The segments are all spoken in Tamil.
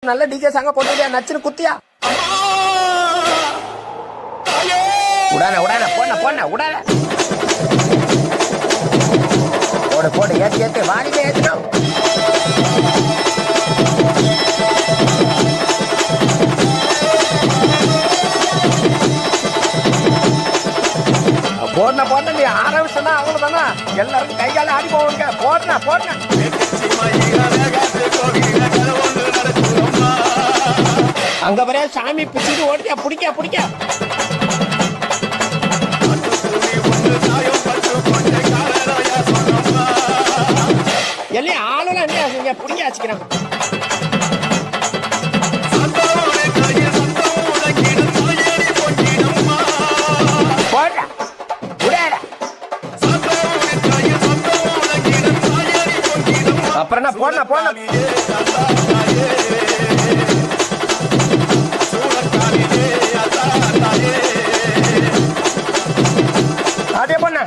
நல்ல டிஜே சாங்க போட்டுக்கிட்டியா நச்சுன்னு குத்தியா உடான உடான போன போன உடான போடு போடு ஏத்து ஏத்து வாடிக்கே ஏத்துடும் போடனா போட்ட நீ ஆரம்பிச்சா அவ்வளவுதானா எல்லாரும் கை கால ஆடி போவாங்க போடனா போடனா அங்க வரையா சாமி பிடிச்சிட்டு ஓடியா பிடிக்க பிடிக்க எல்லாம் ஆளுலாம் என்ன பிடிக்க வச்சுக்கிறான் அப்புறம் என்ன போடனா போடனா அப்படியே போன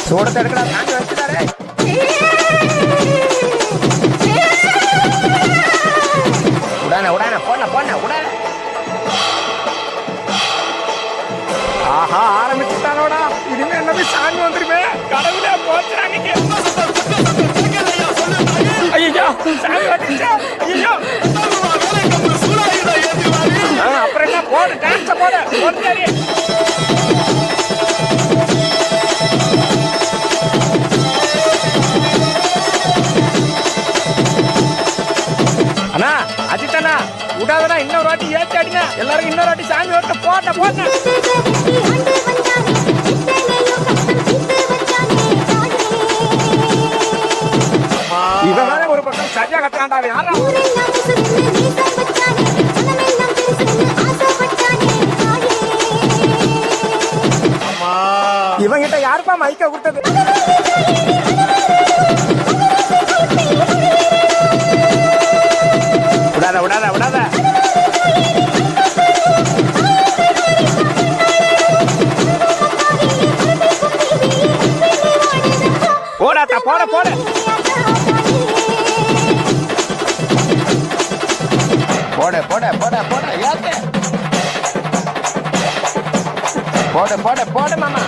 சூடத்தை எடுக்கடா தாண்டி வச்சுட்டாரே உடான உடான போன போன உடான ஆஹா ஆரம்பிச்சுட்டானோடா இனிமே என்ன சாமி வந்துருமே கடவுளே போச்சுறாங்க ஐயோ சாமி வந்துச்சா ஐயோ அப்புறம் என்ன போடு டான்ஸ் போடு போடுறாரு அண்ணா அஜித்தண்ணா விடாதடா இன்னொரு வாட்டி ஏற்றி அடிங்க எல்லாரும் இன்னொரு வாட்டி சாமி ஓட்ட போட்ட போட்ட இவன் ஒரு பக்கம் சரியா கட்டாண்டா யாரா இவங்கிட்ட யாருப்பா மைக்க கொடுத்தது விடாத விடாத விடாத போடாத்தா போட போட போட போட போட போட ஏத்து போட போட போட மாமா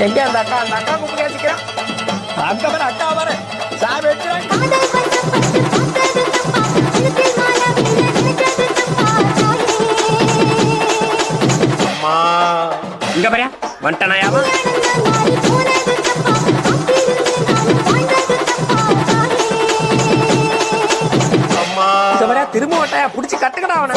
எங்க அந்த அக்கா கூப்பிட்டு கேசிக்கிறான் அக்கா வர அக்கா வர சாமி வச்சுறாங்க இங்க பாரியா வந்துட்டானாயாவா இங்க பாரியா திரும்ப வட்டாயா புடிச்சு கட்டுக்கடா அவனை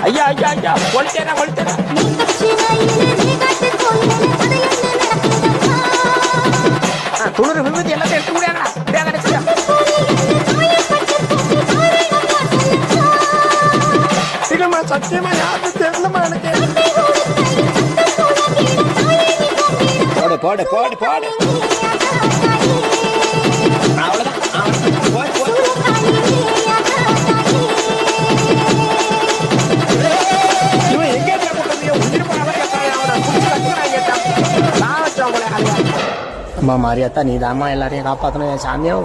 ஐயா ஐயா ஐயா கொளுத்தேனா கொளுத்தேனா துளிர் விபத்து எல்லாத்தையும் எடுத்து முடியாங்கடா முடியாத நினைச்சியா இல்லம்மா சத்தியமா யாருக்கும் தெரியலமா எனக்கு போடு போடு போடு போடு அவ்வளவுதான் போய் போய் அம்மா மாரியாத்தா நீ தாம்மா எல்லாரையும் காப்பாற்றணும் என் சாமியோ